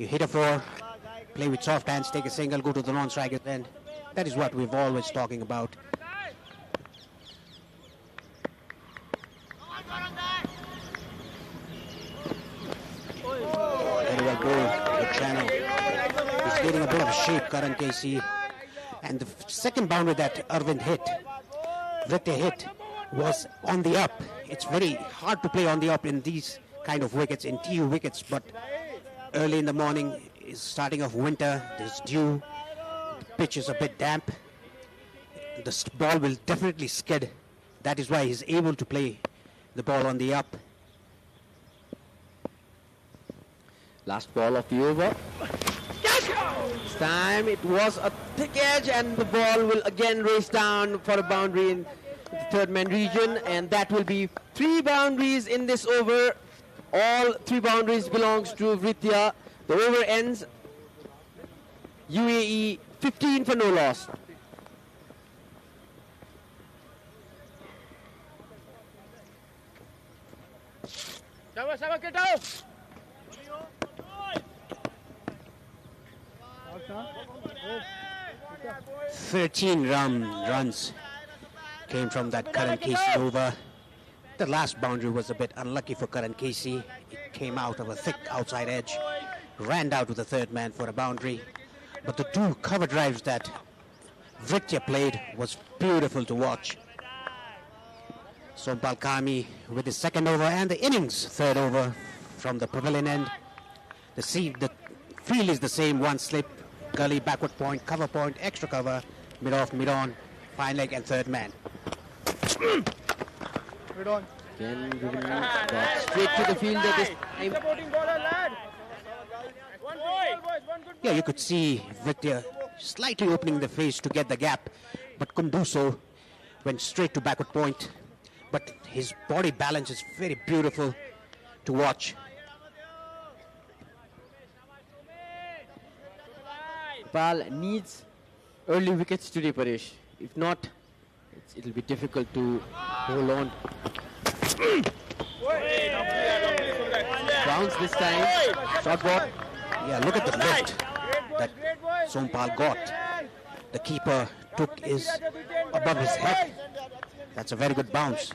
You hit a 4, play with soft hands, take a single, go to the non-striker end. That is what we've always talking about. Very well bowled, good channel. He's getting a bit of a shape, Karan Casey. And the second boundary that Arvind hit, Vritya hit, was on the up. It's very hard to play on the up in these kind of wickets, in TU wickets, but early in the morning, is starting of winter, there's dew, the pitch is a bit damp. The ball will definitely skid. That is why he's able to play the ball on the up. Last ball of the over. This time it was a thick edge and the ball will again race down for a boundary in the third man region, and that will be 3 boundaries in this over. All 3 boundaries belongs to Vritya. The over ends UAE 15 for no loss. Get out! 13 runs came from that Karan Casey over. The last boundary was a bit unlucky for Karan Casey. It came out of a thick outside edge, ran down to the third man for a boundary. But the 2 cover drives that Vritya played was beautiful to watch. Sompal Kami with his second over and the innings third over from the pavilion end. The field is the same, 1 slip, gully, backward point, cover point, extra cover, mid-off, mid-on, fine leg and third man. Again, straight to the fielder this time. Yeah, you could see Vritya slightly opening the face to get the gap, but couldn't do so. Went straight to backward point. But his body balance is very beautiful to watch. Nepal needs early wickets today, Paresh. If not, it'll be difficult to hold on. Bounce this time. Short ball. Yeah, look at the lift that Sompal got. The keeper took is above his head. That's a very good bounce.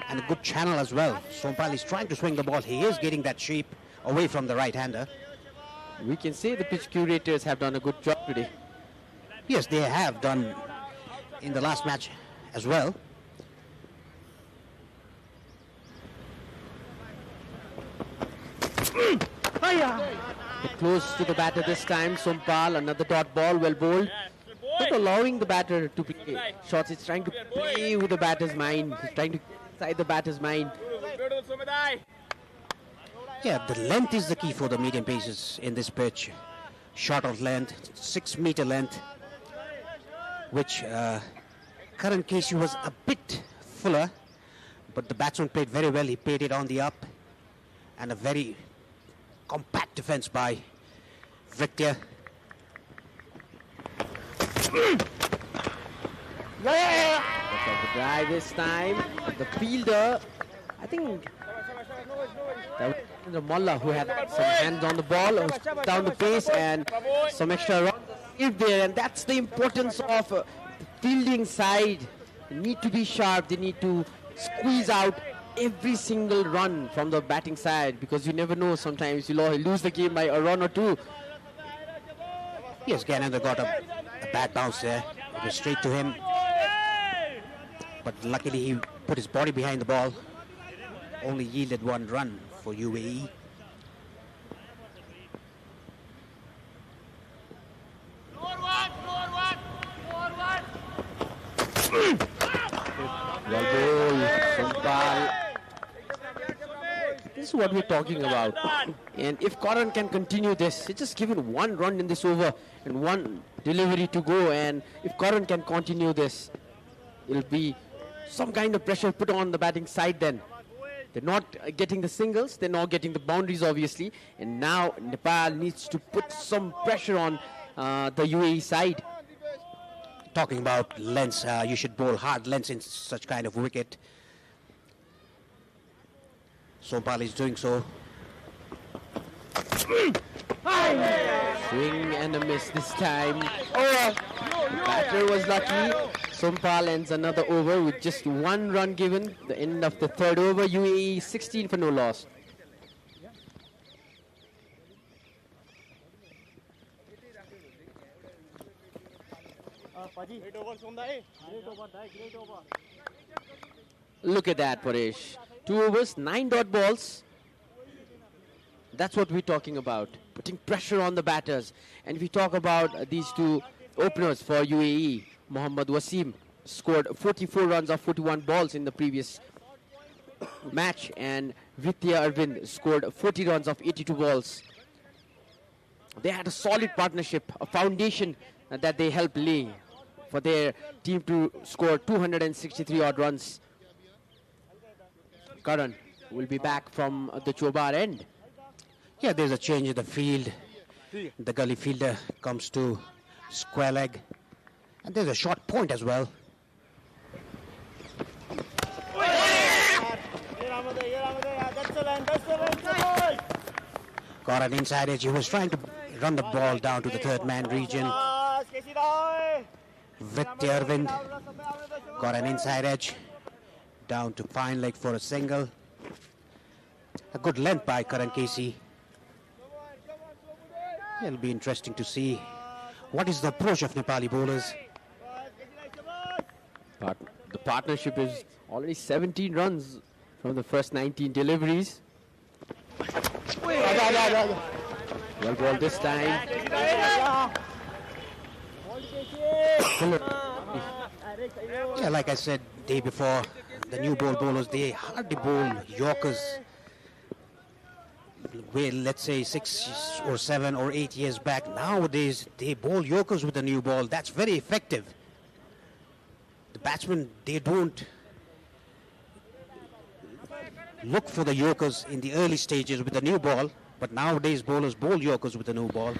And a good channel as well. Sompal is trying to swing the ball. He is getting that shape away from the right-hander. We can say the pitch curators have done a good job today. Yes, they have done in the last match as well. Close to the batter this time. Sompal, another dot ball, well bowled. Not allowing the batter to play shots. He's trying to play with the batter's mind. He's trying to inside the batter's mind. Yeah, the length is the key for the medium paces in this pitch. Short of length, 6 meter length, which Karan Casey was a bit fuller, but the batsman played very well. He played it on the up, and a very compact defense by Vritya. The drive this time. The fielder, I think that was the Mullah who had some hands on the ball, who was down the pace and some extra runs if there. And that's the importance of the fielding side. They need to be sharp. They need to squeeze out every single run from the batting side, because you never know, sometimes you lose the game by a run or 2. Yes, Gananda got a bad bounce there. It was straight to him. But luckily he put his body behind the ball. Only yielded 1 run for UAE. Well bowled, Sompal. This is what we're talking about. And if Karan can continue this, it's just given 1 run in this over and 1 delivery to go. And if Karan can continue this, it'll be some kind of pressure put on the batting side then. They're not getting the singles, they're not getting the boundaries obviously. And now Nepal needs to put some pressure on the UAE side. Talking about lengths, you should bowl hard lengths in such kind of wicket. Sompal is doing so. Swing and a miss this time. Batter was lucky. Sompal ends another over with just 1 run given. The end of the 3rd over. UAE 16 for no loss. Look at that, Paresh. 2 overs, 9 dot balls. That's what we're talking about. Putting pressure on the batters. And if we talk about these 2 openers for UAE, Mohammad Wasim scored 44 runs off 41 balls in the previous match, and Vidya Arvind scored 40 runs off 82 balls. They had a solid partnership, a foundation that they helped lay for their team to score 263 odd runs. Karan will be back from the Chobar end. Yeah, there's a change in the field. The gully fielder comes to square leg. And there's a short point as well. Got an inside edge. He was trying to run the ball down to the 3rd man region. Vidya Arvind got an inside edge down to fine leg for a single. A good length by Karan Casey. It'll be interesting to see what is the approach of Nepali bowlers. The partnership is already 17 runs from the first 19 deliveries. Well ball this time. Yeah, like I said day before, the new ball bowlers, they hardly bowl Yorkers. Well, let's say 6 or 7 or 8 years back. Nowadays, they bowl Yorkers with the new ball. That's very effective. The batsmen, they don't look for the Yorkers in the early stages with the new ball, but nowadays bowlers bowl Yorkers with the new ball.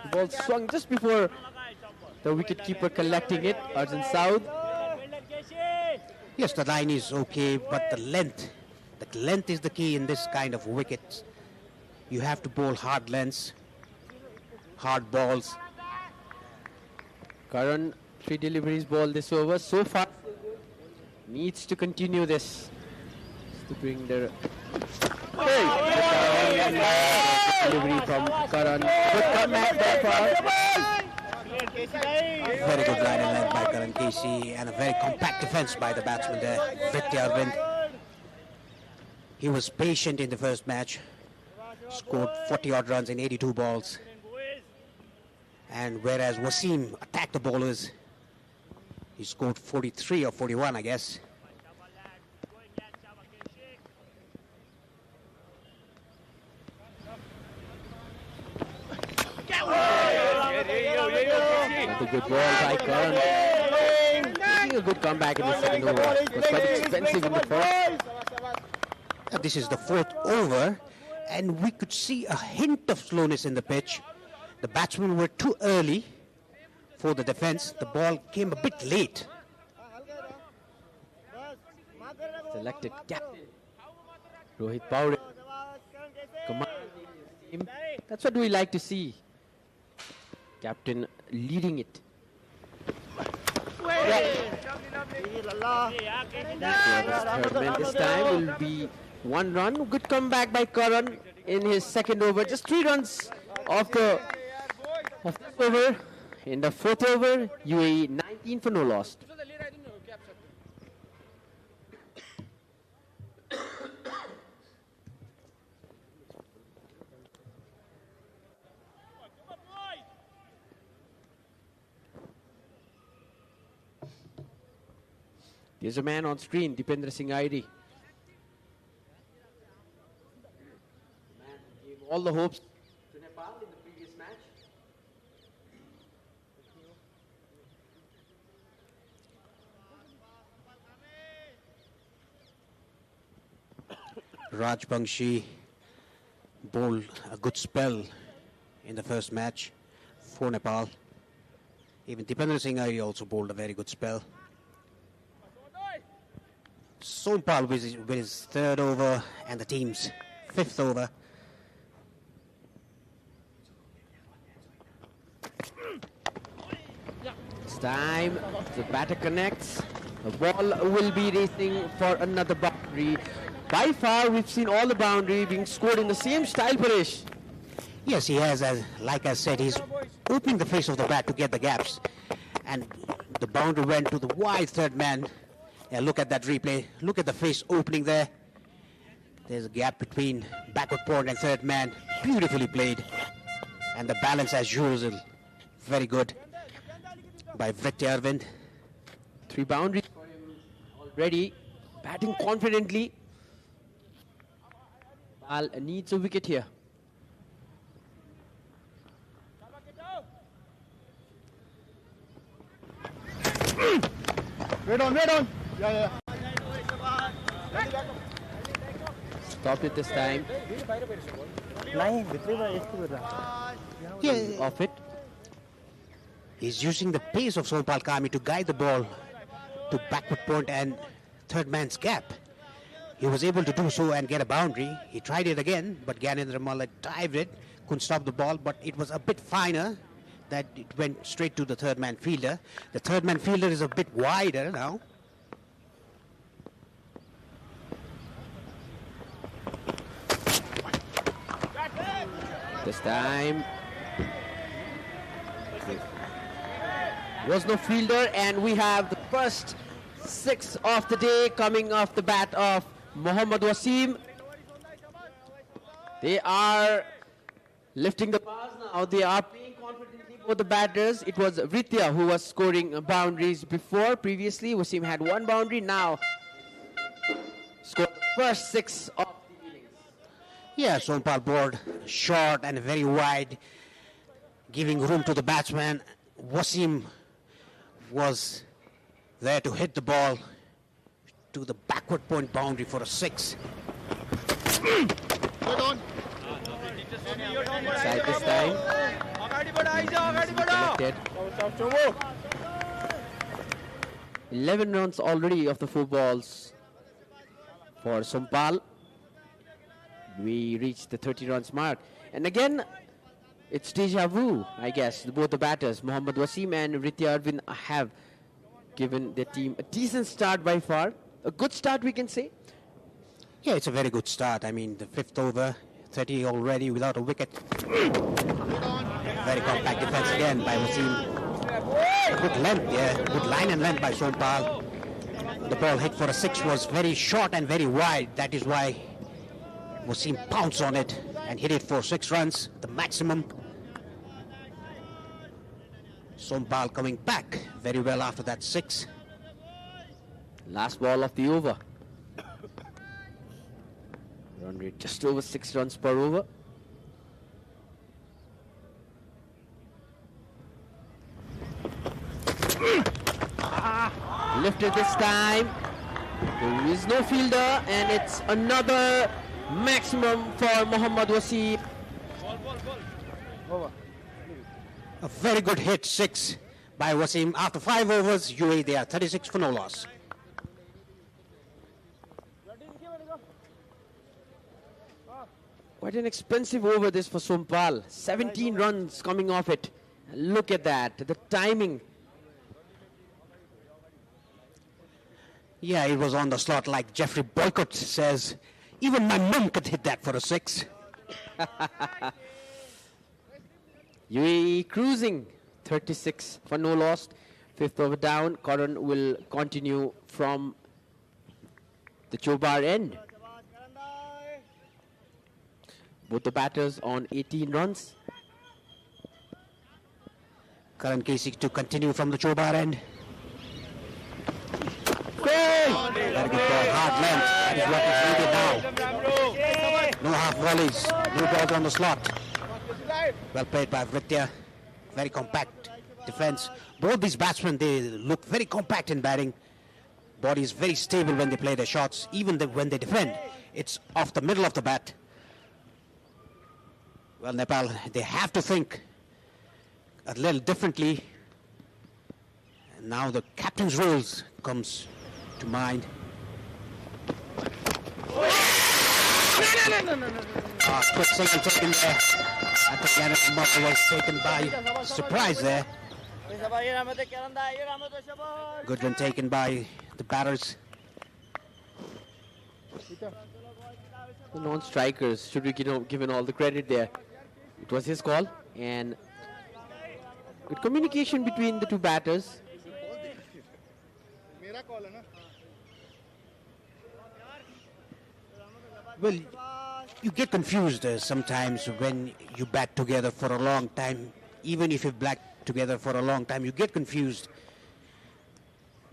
The ball swung just before the wicketkeeper collecting it. Arjun South. Yes, the line is okay, but the length is the key in this kind of wickets. You have to bowl hard lengths, hard balls. Karan, 3 deliveries ball this over. So far, needs to continue this to bring the delivery from Karan. Good comeback there for. Very good line and length by Karan Casey, and a very compact defense by the batsman there, Vidya Arvind. He was patient in the first match, scored 40 odd runs in 82 balls. And whereas Wasim attacked the bowlers, he scored 43 or 41, I guess. That's a good ball by Karan. Making a good comeback in the second over. It was quite expensive in the first. This is the 4th over, and we could see a hint of slowness in the pitch. The batsmen were too early for the defense. The ball came a bit late. Selected captain Rohit Paure. That's what we like to see. Captain leading it. Third man this time will be 1 run. Good comeback by Karan in his second over. Just 3 runs of this over. In the 4th over, UAE 19 for no loss. There's a man on screen, Dipendra Singh Airi. Man gave all the hopes to Nepal in the previous match. Rajbangshi bowled a good spell in the first match for Nepal. Even Dipendra Singh Airi also bowled a very good spell. Sompal with his third over and the team's fifth over. This time the batter connects. The ball will be racing for another boundary. By far we've seen all the boundary being scored in the same style, Paresh. Yes, he has, like I said, he's opening the face of the bat to get the gaps. And the boundary went to the wide third man. Yeah, look at that replay. Look at the face opening there. There's a gap between backward point and third man. Beautifully played. And the balance as usual. Very good by Vritya Arvind. 3 boundaries for him already. Batting confidently. Bal needs a wicket here. Wait on. Yeah. Stopped it this time. Yeah, Off it. he's using the pace of Sompal Kami to guide the ball to backward point and third man's gap. He was able to do so and get a boundary. He tried it again, but Gyanendra Malla dived it, couldn't stop the ball, but it was a bit finer that it went straight to the third man fielder. The third man fielder is a bit wider now. This time was no fielder, and we have the first 6 of the day coming off the bat of Mohammad Wasim. They are lifting the bars now. They are playing confidently, both the batters. It was Vritya who was scoring boundaries before. Previously, Wasim had 1 boundary. Now scored the first 6 of the innings. Yeah, Sompal bowled short and very wide, giving room to the batsman. Wasim was there to hit the ball to the backward point boundary for a 6. Side this time. Collected. 11 runs already of the 4 balls for Sompal. We reached the 30 runs mark. And again, it's deja vu, I guess. Both the batters, Mohammad Wasim and Vritya Arvind, have given their team a decent start by far. A good start, we can say. Yeah, it's a very good start. I mean, the 5th over, 30 already without a wicket. Very compact defense again by Wasim. Good length, yeah. Good line and length by Sompal. The ball hit for a 6 was very short and very wide. That is why Wasim pounced on it and hit it for 6 runs, the maximum. Sompal coming back very well after that 6. Last ball of the over. Run rate just over 6 runs per over. Lifted this time. There is no fielder, and it's another maximum for Mohammad Wasim. A very good hit, 6 by Wasim. After 5 overs, UAE, they are 36 for no loss. Quite an expensive over this for Sompal. 17 runs coming off it. Look at that, the timing. Yeah, it was on the slot like Jeffrey Boycott says. Even my mum could hit that for a 6. UAE cruising, 36 for no loss. 5th over down. Karan will continue from the Chobar end. Both the batters on 18 runs. Karan Casey to continue from the Chobar end. Goal! Very good ball, hard length. That is what is needed now. No half volleys, no balls on the slot. Well played by Vritya. Very compact defense. Both these batsmen, they look very compact in batting. Body is very stable when they play their shots. Even when they defend, it's off the middle of the bat. Well, Nepal, they have to think a little differently Now the captain's roles comes to mind. Quick single taken there. I think Yannick Mother was taken by surprise there. Good run taken by the batters. The non-strikers should be given all the credit there. It was his call, and good communication between the two batters. Well, you get confused sometimes when you bat together for a long time. Even if you bat together for a long time, you get confused.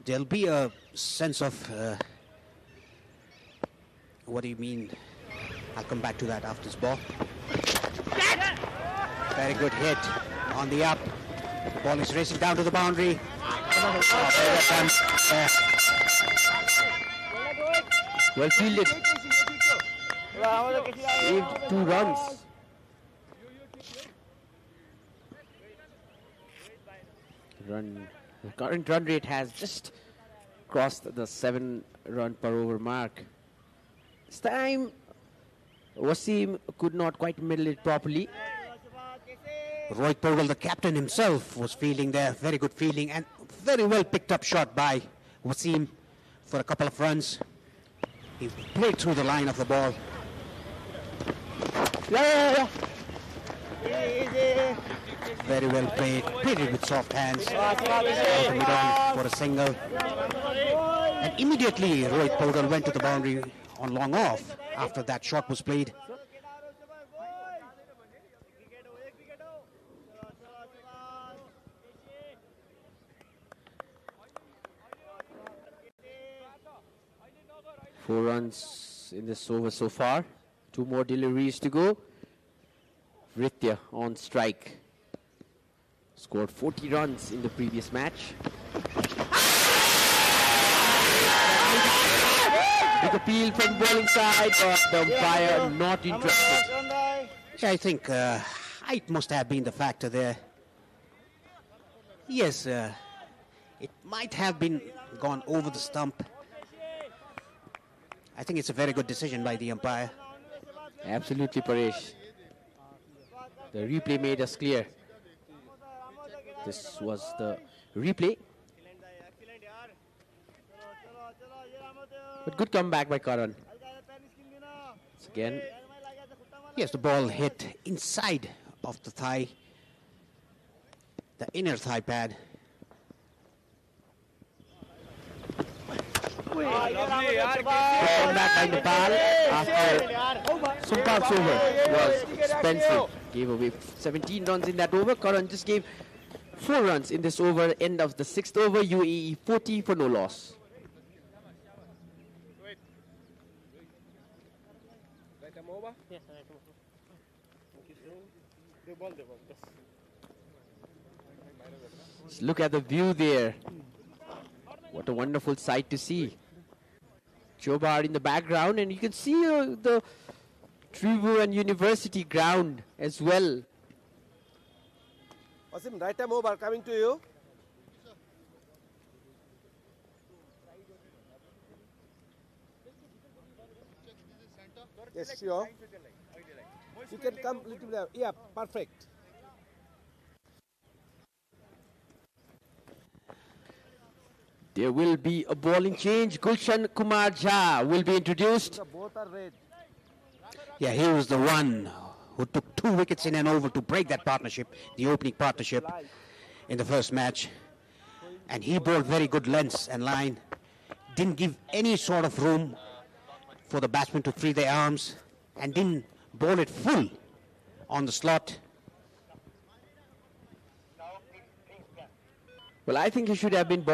There'll be a sense of, what do you mean? I'll come back to that after this ball. Very good hit on the up. The ball is racing down to the boundary. Well fielded. Saved 2 runs. The current run rate has just crossed the 7-run per over mark. This time, Wasim could not quite middle it properly. Rohit Powell, the captain himself, was fielding there. Very good fielding and very well picked up shot by Wasim for a couple of runs. He played through the line of the ball. Very well played. Played it with soft hands. For a single. And immediately Rohit Powell went to the boundary on long off after that shot was played. Four runs in this over so far. 2 more deliveries to go. Vritya on strike. Scored 40 runs in the previous match. Big appeal from the bowling side, but the umpire not interested. I think height must have been the factor there. Yes, it might have been gone over the stump. I think it's a very good decision by the umpire. Absolutely, Paresh. The replay made us clear. This was the replay. But good comeback by Karan. Once again. Yes, the ball hit inside of the thigh, the inner thigh pad. Comeback by Nepal after Sumpak's over was expensive. Gave away 17 runs in that over. Karan just gave 4 runs in this over. End of the 6th over. UAE 40 for no loss. Just look at the view there. What a wonderful sight to see. Chobar in the background, and you can see the Tribhuvan University ground as well. Wasim, right time over, coming to you. Yes, sure. You can come a little bit. Yeah, perfect. There will be a bowling change. Gulshan Kumar Jha will be introduced. Both are red. Yeah, he was the one who took 2 wickets in and over to break that partnership, the opening partnership in the first match. And he bowled very good lengths and line. Didn't give any sort of room for the batsmen to free their arms and didn't bowl it full on the slot. Well, I think he should have been